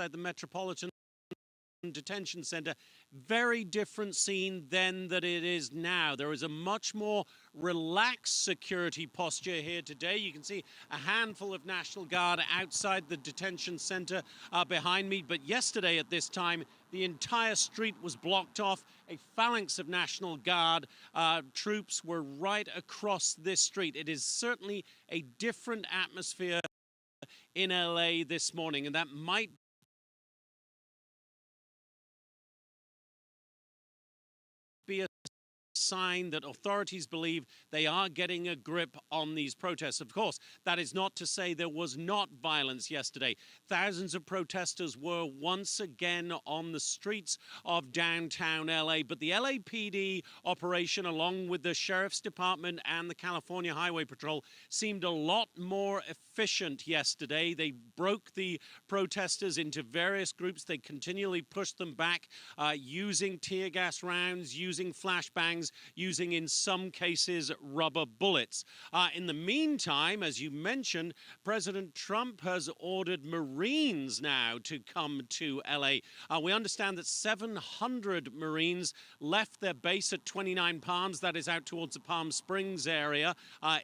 outside the Metropolitan Detention Center. Very different scene then that it is now. There is a much more relaxed security posture here today. You can see a handful of National Guard outside the detention center behind me. But yesterday at this time, the entire street was blocked off. A phalanx of National Guard troops were right across this street. It is certainly a different atmosphere in LA this morning, and that might be a sign that authorities believe they are getting a grip on these protests. Of course, that is not to say there was not violence yesterday. Thousands of protesters were once again on the streets of downtown LA, but the LAPD operation, along with the Sheriff's Department and the California Highway Patrol, seemed a lot more efficient yesterday. They broke the protesters into various groups. They continually pushed them back using tear gas rounds, using flashbangs, using in some cases rubber bullets. In the meantime, as you mentioned, President Trump has ordered Marines now to come to LA. We understand that 700 Marines left their base at 29 Palms, that is out towards the Palm Springs area,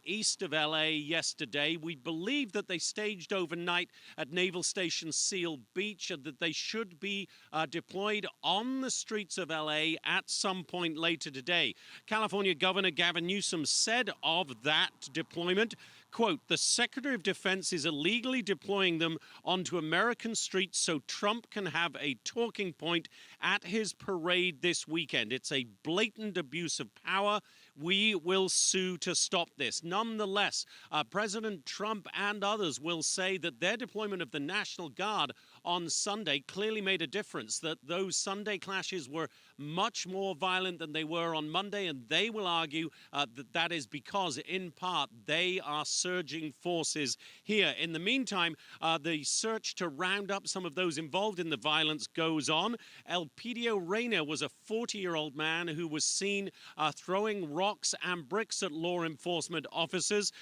east of LA yesterday. We believe that they staged overnight at Naval Station Seal Beach and that they should be deployed on the streets of LA at some point later today. California Governor Gavin Newsom said of that deployment, quote, "The Secretary of Defense is illegally deploying them onto American streets so Trump can have a talking point at his parade this weekend. It's a blatant abuse of power. We will sue to stop this." Nonetheless, President Trump and others will say that their deployment of the National Guard on Sunday clearly made a difference, that those Sunday clashes were much more violent than they were on Monday, and they will argue that that is because, in part, they are surging forces here. In the meantime, the search to round up some of those involved in the violence goes on. Elpidio Reyna was a 40-year-old man who was seen throwing rocks and bricks at law enforcement officers.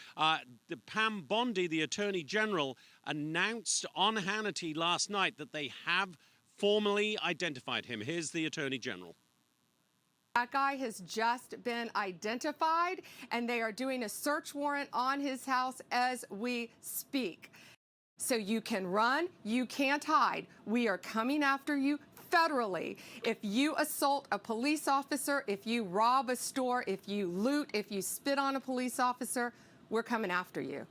Pam Bondi, the Attorney General, announced on Hannity last night that they have formally identified him. Here's the Attorney General. That guy has just been identified, and they are doing a search warrant on his house as we speak. So you can run, you can't hide. We are coming after you federally. If you assault a police officer, if you rob a store, if you loot, if you spit on a police officer, we're coming after you.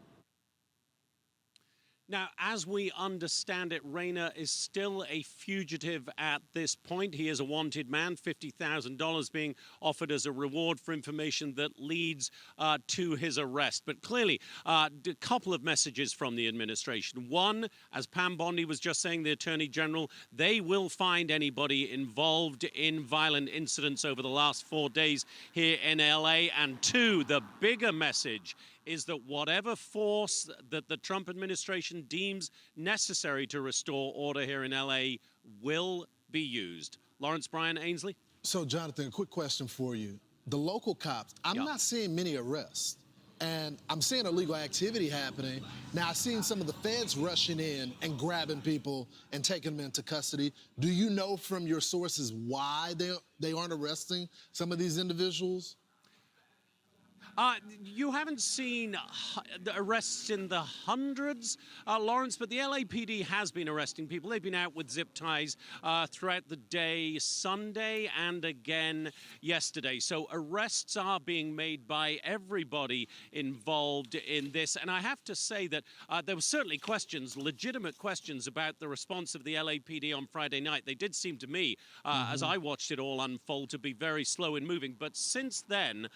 Now, as we understand it, Reyna is still a fugitive at this point. He is a wanted man, $50,000 being offered as a reward for information that leads to his arrest. But clearly, a couple of messages from the administration. One, as Pam Bondi was just saying, the Attorney General, they will find anybody involved in violent incidents over the last 4 days here in LA. And two, the bigger message is that whatever force that the Trump administration deems necessary to restore order here in LA will be used. Lawrence Bryan, Ainsley? So, Jonathan, a quick question for you. The local cops, I'm not seeing many arrests, and I'm seeing illegal activity happening. Now, I've seen some of the feds rushing in and grabbing people and taking them into custody. Do you know from your sources why they aren't arresting some of these individuals? You haven't seen the arrests in the hundreds, Lawrence, but the LAPD has been arresting people. They've been out with zip ties throughout the day, Sunday and again yesterday. So arrests are being made by everybody involved in this. And I have to say that there were certainly questions, legitimate questions about the response of the LAPD on Friday night. They did seem to me, as I watched it all unfold, to be very slow in moving. But since then,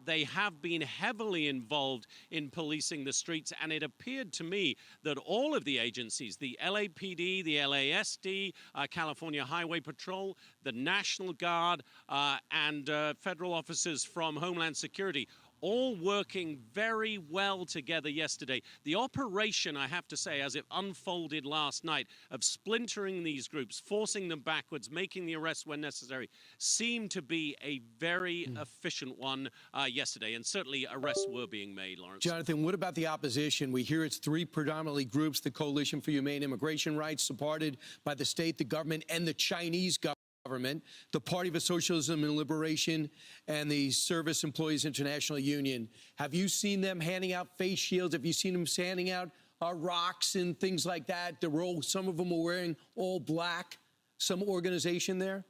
they have been heavily involved in policing the streets, and it appeared to me that all of the agencies, the LAPD, the LASD, California Highway Patrol, the National Guard, and federal officers from Homeland Security, all working very well together yesterday. The operation, I have to say, as it unfolded last night, of splintering these groups, forcing them backwards, making the arrests when necessary, seemed to be a very efficient one yesterday. And certainly arrests were being made, Lawrence. Jonathan, what about the opposition? We hear it's three predominantly groups: the Coalition for Humane Immigration Rights, supported by the state, the government, and the Chinese government, the Party for Socialism and Liberation, and the Service Employees International Union. Have you seen them handing out face shields? Have you seen them handing out rocks and things like that? Some of them are wearing all black. Some organization there?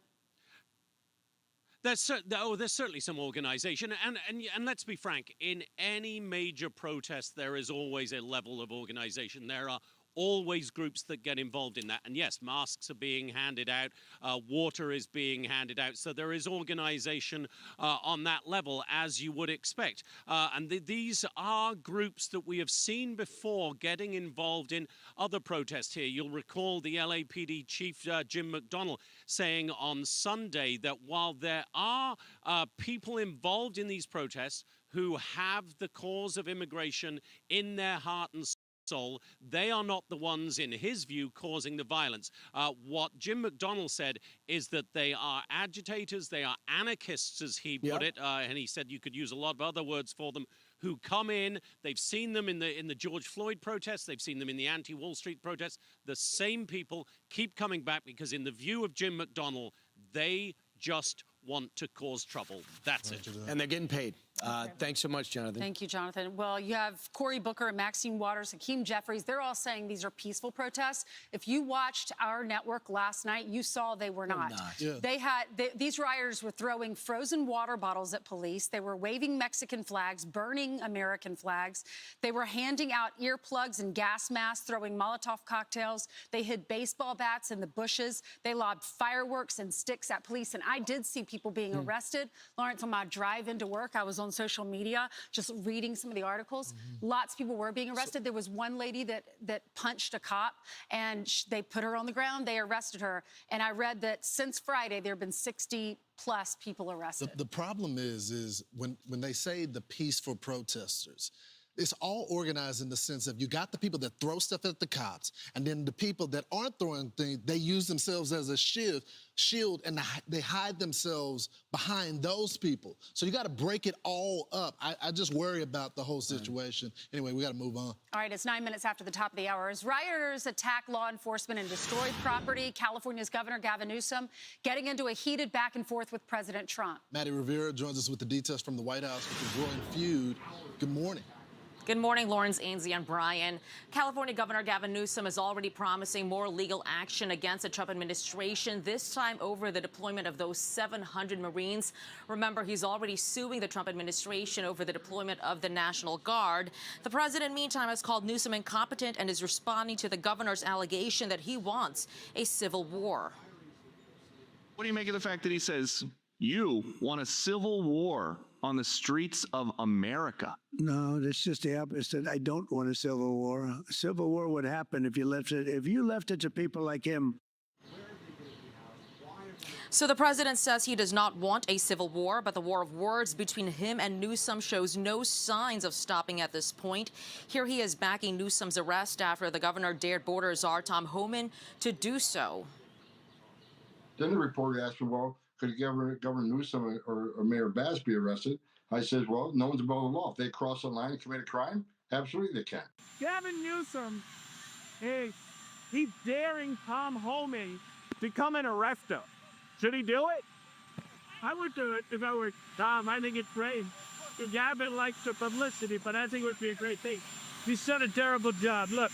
There's certainly some organization. And let's be frank, in any major protest, there is always a level of organization. There are always groups that get involved in that. And yes, masks are being handed out, water is being handed out. So there is organization on that level, as you would expect. And these are groups that we have seen before getting involved in other protests here. You'll recall the LAPD chief, Jim McDonnell, saying on Sunday that while there are people involved in these protests who have the cause of immigration in their heart and soul, they are not the ones, in his view, causing the violence. What Jim McDonnell said is that they are agitators, they are anarchists, as he put it, and he said you could use a lot of other words for them, who come in. They've seen them in the George Floyd protests, they've seen them in the anti-Wall Street protests. The same people keep coming back because, in the view of Jim McDonnell, they just want to cause trouble. That's it. And they're getting paid. Thanks so much, Jonathan. Thank you, Jonathan. Well, you have Cory Booker and Maxine Waters, Hakeem Jeffries. They're all saying these are peaceful protests. If you watched our network last night, you saw they were not. Yeah. These rioters were throwing frozen water bottles at police. They were waving Mexican flags, burning American flags. They were handing out earplugs and gas masks, throwing Molotov cocktails. They hid baseball bats in the bushes. They lobbed fireworks and sticks at police. And I did see people being arrested. Lawrence, on my drive into work, I was on social media just reading some of the articles. Lots of people were being arrested. There was one lady that punched a cop, and they put her on the ground. They arrested her. And I read that since Friday, there have been 60+ people arrested. The problem is when they say the peaceful protesters, it's all organized in the sense of you got the people that throw stuff at the cops, and then the people that aren't throwing things, they use themselves as a shield, and they hide themselves behind those people. So you got to break it all up. I just worry about the whole situation. Anyway, we got to move on. All right, it's 9 minutes after the top of the hour. As rioters attack law enforcement and destroy property, California's Governor Gavin Newsom getting into a heated back and forth with President Trump. Maddie Rivera joins us with the details from the White House with the growing feud. Good morning. Good morning, Lawrence, Ainsley, and Brian. California Governor Gavin Newsom is already promising more legal action against the Trump administration, this time over the deployment of those 700 Marines. Remember, he's already suing the Trump administration over the deployment of the National Guard. The president, meantime, has called Newsom incompetent and is responding to the governor's allegation that he wants a civil war. What do you make of the fact that he says, you want a civil war on the streets of America? No, that's just the opposite. I don't want a civil war. A civil war would happen if you left it to people like him. So the president says he does not want a civil war, but the war of words between him and Newsom shows no signs of stopping at this point. Here he is backing Newsom's arrest after the governor dared border czar Tom Homan to do so. Then the reporter asked me, well, could Governor Newsom or Mayor Bass be arrested? I said, well, no one's above the law. If they cross the line and commit a crime, absolutely they can. Gavin Newsom, he's daring Tom Homan to become an arrester. Should he do it? I would do it if I were Tom. I think it's great. Gavin likes the publicity, but I think it would be a great thing. He's done a terrible job. Look,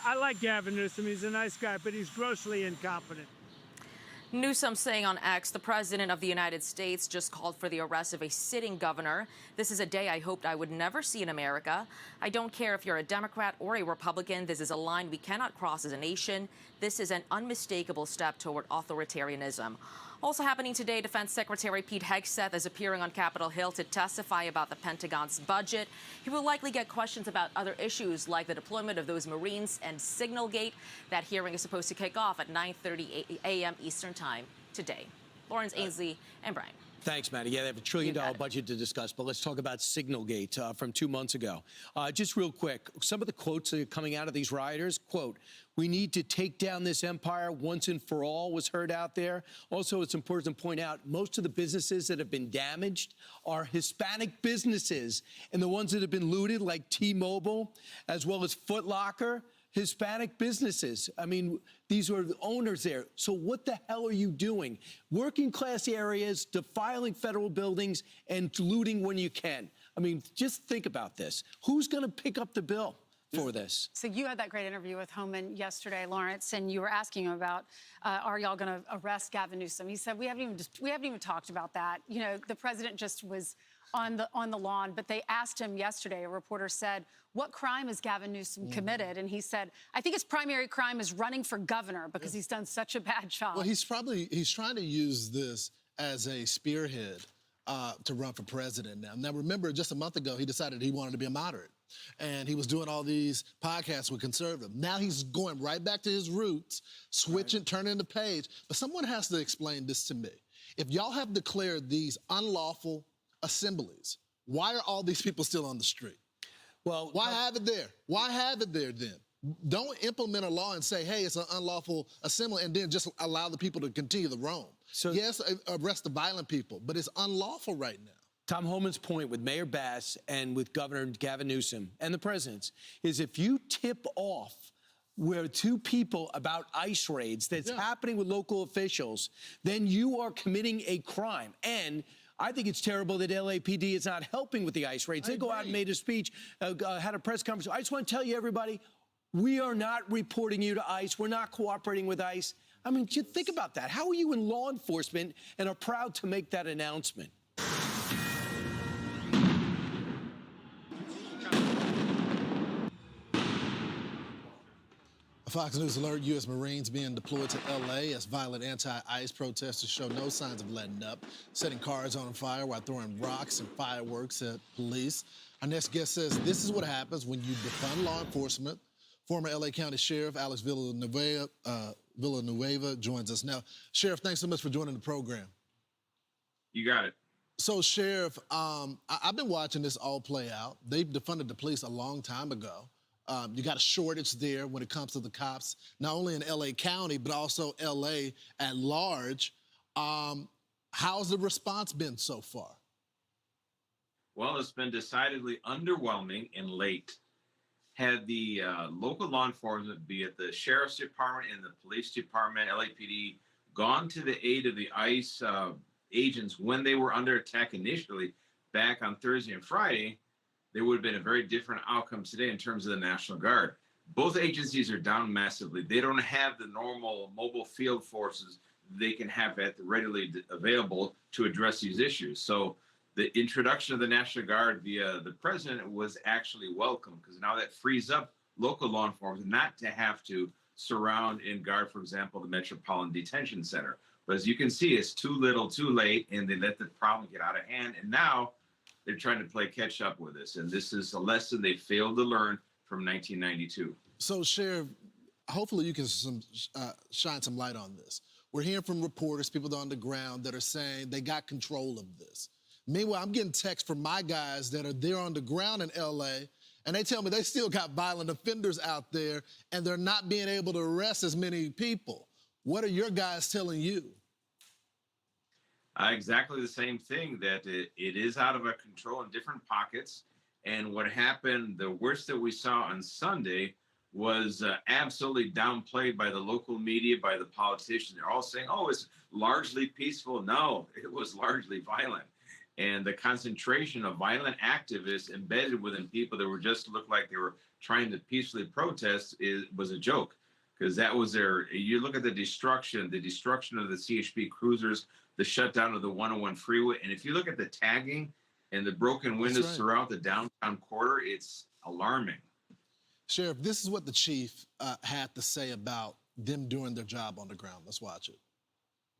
I like Gavin Newsom. He's a nice guy, but he's grossly incompetent. Newsom saying on X, the president of the United States just called for the arrest of a sitting governor. This is a day I hoped I would never see in America. I don't care if you're a Democrat or a Republican. This is a line we cannot cross as a nation. This is an unmistakable step toward authoritarianism. Also happening today, Defense Secretary Pete Hegseth is appearing on Capitol Hill to testify about the Pentagon's budget. He will likely get questions about other issues like the deployment of those Marines and Signalgate. That hearing is supposed to kick off at 9:30 a.m. Eastern Time today. Lawrence, Ainsley, and Brian. Thanks, Matty. Yeah, they have $1 trillion budget to discuss, but let's talk about Signalgate from 2 months ago. Just real quick, some of the quotes that are coming out of these rioters, quote, "We need to take down this empire once and for all," was heard out there. Also, it's important to point out most of the businesses that have been damaged are Hispanic businesses, and the ones that have been looted, like T-Mobile, as well as Foot Locker, Hispanic businesses. I mean, these are the owners there. So what the hell are you doing? Working class areas, defiling federal buildings, and looting when you can. I mean, just think about this. Who's going to pick up the bill for this? So you had that great interview with Homan yesterday, Lawrence, and you were asking him about, are y'all going to arrest Gavin Newsom? He said, we haven't even talked about that. You know, the president just was on the lawn, but they asked him yesterday, a reporter said, what crime has Gavin Newsom committed? And he said, I think his primary crime is running for governor because he's done such a bad job. Well, he's trying to use this as a spearhead to run for president now. Now, remember, just a month ago, he decided he wanted to be a moderate. And he was doing all these podcasts with conservative. Now he's going right back to his roots, switching, turning the page. But someone has to explain this to me. If y'all have declared these unlawful assemblies, why are all these people still on the street? Well, why have it there? Why have it there then? Don't implement a law and say, hey, it's an unlawful assembly, and then just allow the people to continue to roam. So, yes, arrest the violent people, but it's unlawful right now. Tom Homan's point with Mayor Bass and with Governor Gavin Newsom and the president's is if you tip off where two people about ICE raids that's happening with local officials, then you are committing a crime. And I think it's terrible that LAPD is not helping with the ICE raids. They go out and made a speech, had a press conference. I just want to tell you, everybody, we are not reporting you to ICE. We're not cooperating with ICE. I mean, you think about that. How are you in law enforcement and are proud to make that announcement? Fox News alert U.S. Marines being deployed to L.A. as violent anti-ICE protesters show no signs of letting up, setting cars on fire while throwing rocks and fireworks at police. Our next guest says this is what happens when you defund law enforcement. Former L.A. County Sheriff Alex Villanueva joins us. Now, Sheriff, thanks so much for joining the program. You got it. So, Sheriff, I've been watching this all play out. They've defunded the police a long time ago. You got a shortage there when it comes to the cops, not only in L.A. County, but also L.A. at large. How's the response been so far? Well, it's been decidedly underwhelming and late. Had the local law enforcement, be it the Sheriff's Department and the Police Department, LAPD, gone to the aid of the ICE agents when they were under attack initially back on Thursday and Friday, there would have been a very different outcome today in terms of the National Guard. Both agencies are down massively. They don't have the normal mobile field forces they can have readily available to address these issues. So the introduction of the National Guard via the president was actually welcome because now that frees up local law enforcement not to have to surround and guard, for example, the Metropolitan Detention Center. But as you can see, it's too little, too late, and they let the problem get out of hand. And now they're trying to play catch up with this. And this is a lesson they failed to learn from 1992. So, Sheriff, hopefully you can shine some light on this. We're hearing from reporters, people on the ground that are saying they got control of this. Meanwhile, I'm getting texts from my guys that are there on the ground in L.A., and they tell me they still got violent offenders out there, and they're not being able to arrest as many people. What are your guys telling you? Exactly the same thing, that it is out of our control in different pockets. And what happened, the worst that we saw on Sunday was absolutely downplayed by the local media, by the politicians. They're all saying, oh, it's largely peaceful. No, it was largely violent. And the concentration of violent activists embedded within people that were just looked like they were trying to peacefully protest was a joke. Because that was you look at the destruction of the CHP cruisers, the shutdown of the 101 freeway. And if you look at the tagging and the broken windows throughout the downtown quarter, it's alarming. Sheriff, this is what the chief had to say about them doing their job on the ground. Let's watch it.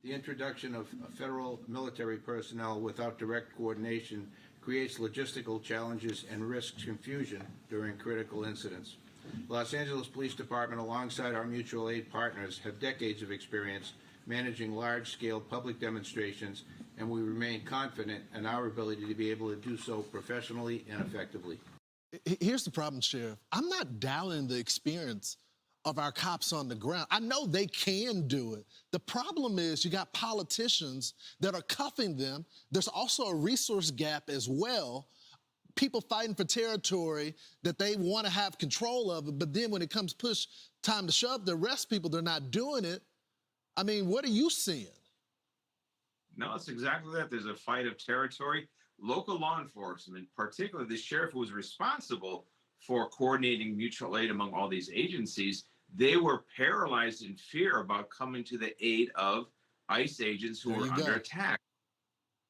The introduction of federal military personnel without direct coordination creates logistical challenges and risks confusion during critical incidents. The Los Angeles Police Department, alongside our mutual aid partners, have decades of experience managing large-scale public demonstrations and we remain confident in our ability to be able to do so professionally and effectively. Here's the problem, Sheriff. I'm not doubting the experience of our cops on the ground. I know they can do it. The problem is you got politicians that are cuffing them. There's also a resource gap as well. People fighting for territory that they want to have control of it, but then when it comes push time to shove to arrest people, they're not doing it. I mean, what are you seeing? No, it's exactly that. There's a fight of territory. Local law enforcement, particularly the sheriff who was responsible for coordinating mutual aid among all these agencies, they were paralyzed in fear about coming to the aid of ICE agents who were under attack.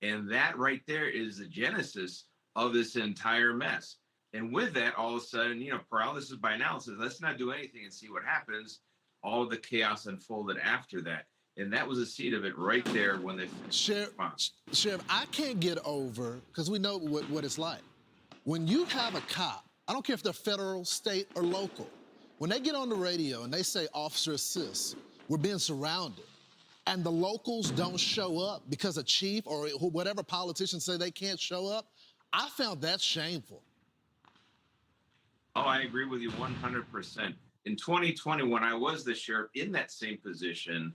And that right there is the genesis of this entire mess. And with that, all of a sudden, paralysis by analysis, let's not do anything and see what happens. All of the chaos unfolded after that. And that was the seed of it right there when they Sheriff, I can't get over, because we know what it's like. When you have a cop, I don't care if they're federal, state, or local, when they get on the radio and they say, officer assist, we're being surrounded, and the locals don't show up because a chief or whatever politicians say they can't show up, I found that shameful. Oh, I agree with you 100%. In 2020, when I was the sheriff in that same position,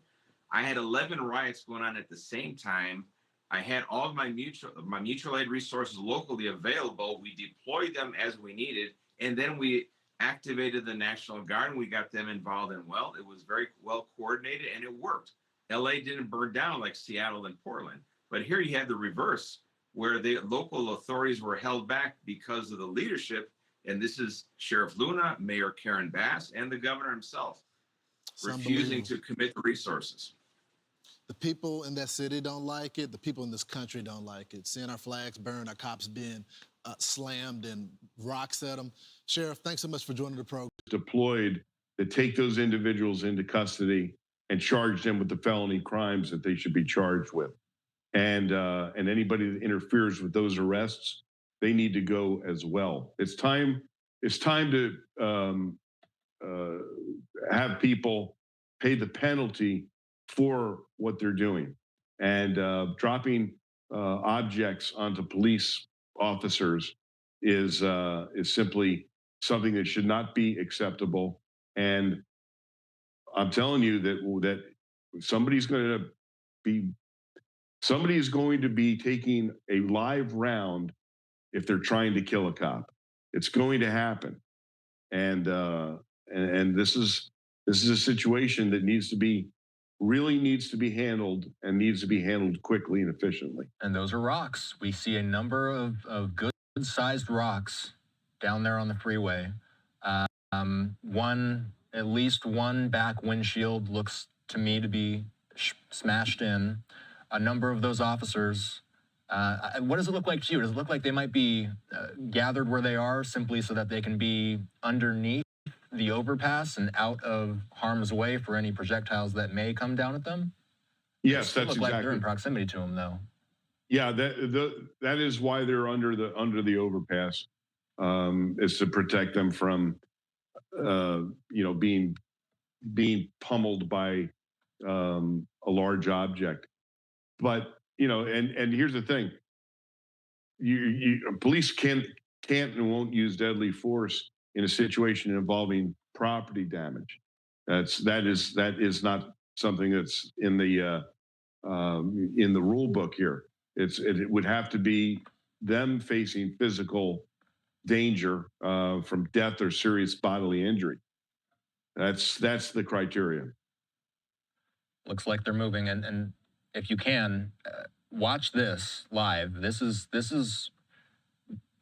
I had 11 riots going on at the same time. I had all of my mutual aid resources locally available. We deployed them as we needed, and then we activated the National Guard, and we got them involved. And well, it was very well coordinated, and it worked. LA didn't burn down like Seattle and Portland. But here you had the reverse, where the local authorities were held back because of the leadership. And this is Sheriff Luna, Mayor Karen Bass, and the governor himself refusing to commit the resources. The people in that city don't like it. The people in this country don't like it. Seeing our flags burn, our cops being slammed and rocks at them. Sheriff, thanks so much for joining the program. Deployed to take those individuals into custody and charge them with the felony crimes that they should be charged with. And anybody that interferes with those arrests, they need to go as well. It's time to have people pay the penalty for what they're doing. And dropping objects onto police officers is simply something that should not be acceptable. And I'm telling you that somebody's going to be taking a live round if they're trying to kill a cop. It's going to happen. And this is a situation that really needs to be handled and needs to be handled quickly and efficiently. And those are rocks. We see a number of good-sized rocks down there on the freeway. At least one back windshield looks to me to be smashed in. A number of those officers, what does it look like to you? Does it look like they might be gathered where they are simply so that they can be underneath the overpass and out of harm's way for any projectiles that may come down at them? Yes, that's exactly. Like they're in proximity to them, though. Yeah, that is why they're under the overpass, is to protect them from, being pummeled by a large object. But and here's the thing: police can't and won't use deadly force in a situation involving property damage. That is not something that's in the rule book here. It would have to be them facing physical danger from death or serious bodily injury. That's the criteria. Looks like they're moving, and if you can watch this live. This is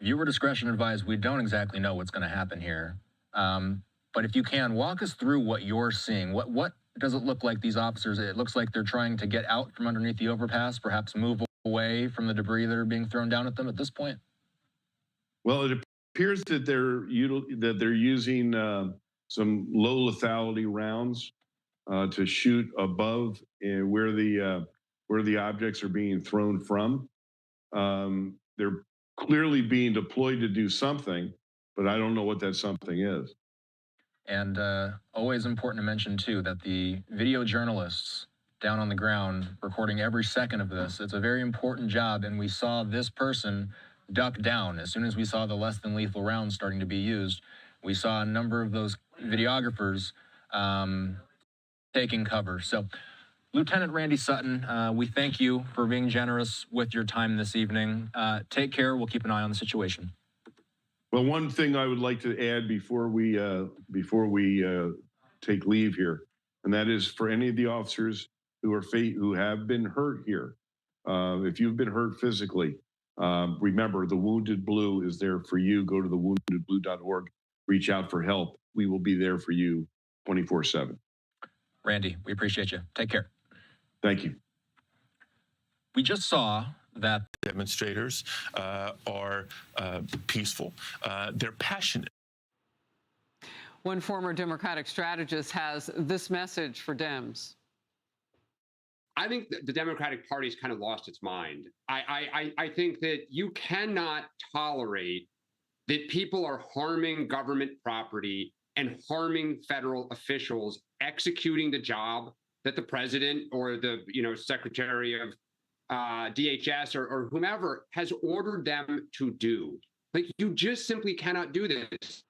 viewer discretion advised. We don't exactly know what's going to happen here. But if you can, walk us through what you're seeing. What does it look like these officers? It looks like they're trying to get out from underneath the overpass, perhaps move away from the debris that are being thrown down at them at this point. Well, it appears that they're using some low lethality rounds to shoot above where the objects are being thrown from. They're clearly being deployed to do something, but I don't know what that something is. And always important to mention, too, that the video journalists down on the ground, recording every second of this. It's a very important job, and we saw this person duck down. As soon as we saw the less than lethal rounds starting to be used, we saw a number of those videographers taking cover. So, Lieutenant Randy Sutton, we thank you for being generous with your time this evening. Take care. We'll keep an eye on the situation. Well, one thing I would like to add before we take leave here, and that is for any of the officers who have been hurt here. If you've been hurt physically, remember the Wounded Blue is there for you. Go to thewoundedblue.org. Reach out for help. We will be there for you 24/7. Randy, we appreciate you. Take care. Thank you. We just saw that demonstrators are peaceful. They're passionate. One former Democratic strategist has this message for Dems. I think the Democratic Party's kind of lost its mind. I think that you cannot tolerate that people are harming government property and harming federal officials executing the job that the president or the secretary of DHS or whomever has ordered them to do. Like, you just simply cannot do this.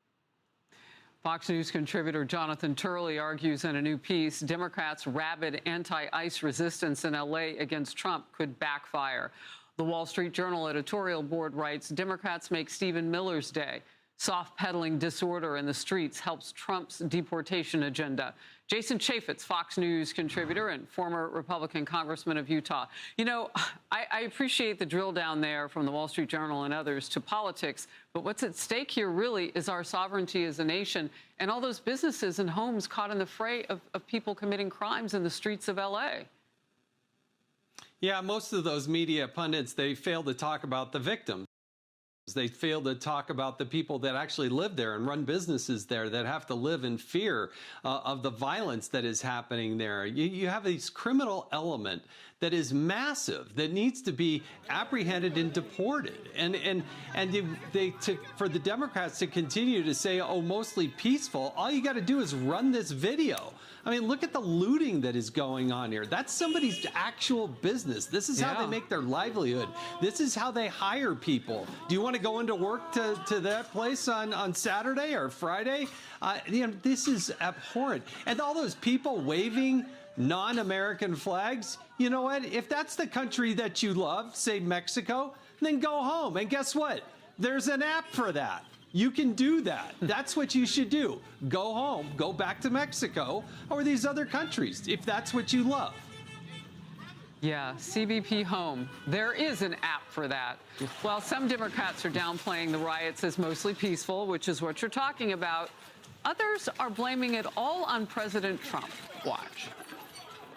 Fox News contributor Jonathan Turley argues in a new piece, Democrats' rabid anti-ICE resistance in L.A. against Trump could backfire. The Wall Street Journal editorial board writes, Democrats make Stephen Miller's day. Soft-peddling disorder in the streets helps Trump's deportation agenda. Jason Chaffetz, Fox News contributor and former Republican congressman of Utah. You know, I appreciate the drill down there from the Wall Street Journal and others to politics, but what's at stake here really is our sovereignty as a nation and all those businesses and homes caught in the fray of people committing crimes in the streets of L.A. Yeah, most of those media pundits, they fail to talk about the victims. They fail to talk about the people that actually live there and run businesses there that have to live in fear of the violence that is happening there. You have this criminal element that is massive, that needs to be apprehended and deported. For the Democrats to continue to say, oh, mostly peaceful, all you got to do is run this video. I mean, look at the looting that is going on here. That's somebody's actual business. This is how they make their livelihood. This is how they hire people. Do you want to go into work to that place on Saturday or Friday? This is abhorrent. And all those people waving non-American flags, you know what? If that's the country that you love, say Mexico, then go home. And guess what? There's an app for that. You can do that. That's what you should do. Go home, go back to Mexico or these other countries, if that's what you love. Yeah, CBP Home. There is an app for that. While some Democrats are downplaying the riots as mostly peaceful, which is what you're talking about, others are blaming it all on President Trump. Watch.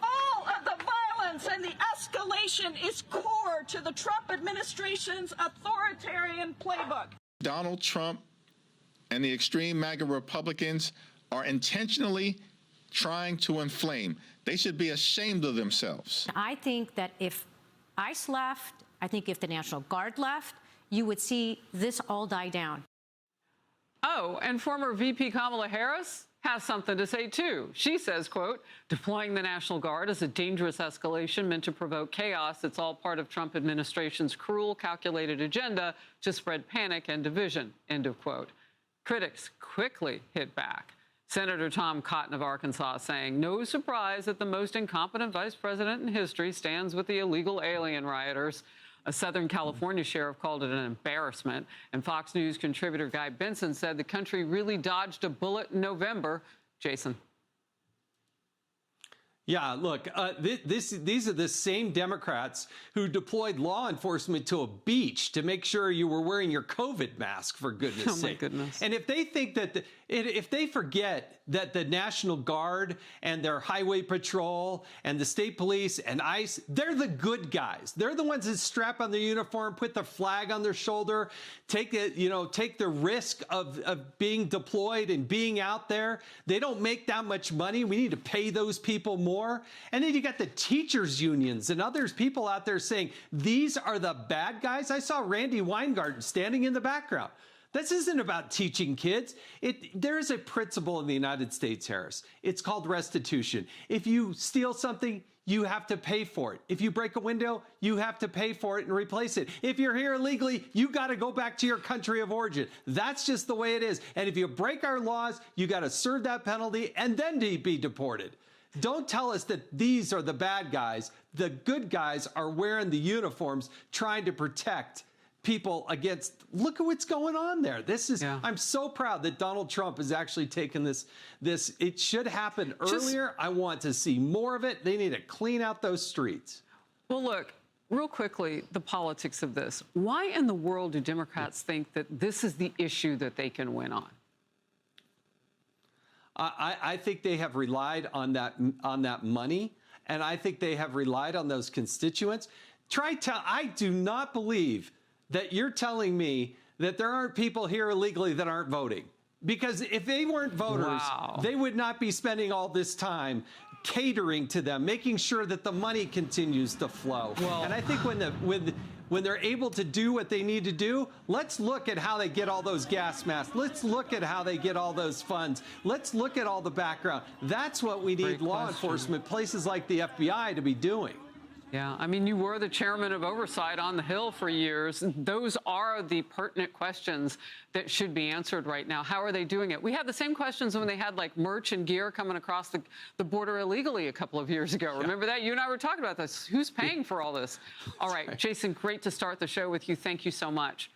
All of the violence and the escalation is core to the Trump administration's authoritarian playbook. Donald Trump and the extreme MAGA Republicans are intentionally trying to inflame. They should be ashamed of themselves. I think that if ICE left, I think if the National Guard left, you would see this all die down. Oh, and former VP Kamala Harris has something to say, too. She says, quote, deploying the National Guard is a dangerous escalation meant to provoke chaos. It's all part of Trump administration's cruel, calculated agenda to spread panic and division, end of quote. Critics quickly hit back. Senator Tom Cotton of Arkansas saying, no surprise that the most incompetent vice president in history stands with the illegal alien rioters. A Southern California sheriff called it an embarrassment. And Fox News contributor Guy Benson said the country really dodged a bullet in November. Jason. Yeah, look, these are the same Democrats who deployed law enforcement to a beach to make sure you were wearing your COVID mask, for goodness sake. Oh, my goodness. And if they think that, if they forget that the National Guard and their highway patrol and the state police and ICE, they're the good guys. They're the ones that strap on their uniform, put the flag on their shoulder, take the risk of being deployed and being out there. They don't make that much money. We need to pay those people more. And then you got the teachers unions and others people out there saying, these are the bad guys. I saw Randy Weingarten standing in the background. This isn't about teaching kids. There is a principle in the United States, Harris. It's called restitution. If you steal something, you have to pay for it. If you break a window, you have to pay for it and replace it. If you're here illegally, you got to go back to your country of origin. That's just the way it is. And if you break our laws, you got to serve that penalty and then be deported. Don't tell us that these are the bad guys. The good guys are wearing the uniforms trying to protect people against. Look at what's going on there. I'm so proud that Donald Trump has actually taken this. It should happen earlier. I want to see more of it. They need to clean out those streets. Well, look, real quickly, the politics of this. Why in the world do Democrats think that this is the issue that they can win on? I think they have relied on that money, and I think they have relied on those constituents. I do not believe that you're telling me that there aren't people here illegally that aren't voting. Because if they weren't voters, they would not be spending all this time catering to them, making sure that the money continues to flow. And I think when they're able to do what they need to do, let's look at how they get all those gas masks. Let's look at how they get all those funds. Let's look at all the background. That's what we need law enforcement, places like the FBI, to be doing. Yeah, I mean, you were the chairman of oversight on the Hill for years. Those are the pertinent questions that should be answered right now. How are they doing it? We had the same questions when they had like merch and gear coming across the border illegally a couple of years ago. Remember that? You and I were talking about this. Who's paying for all this? All right, Jason, great to start the show with you. Thank you so much.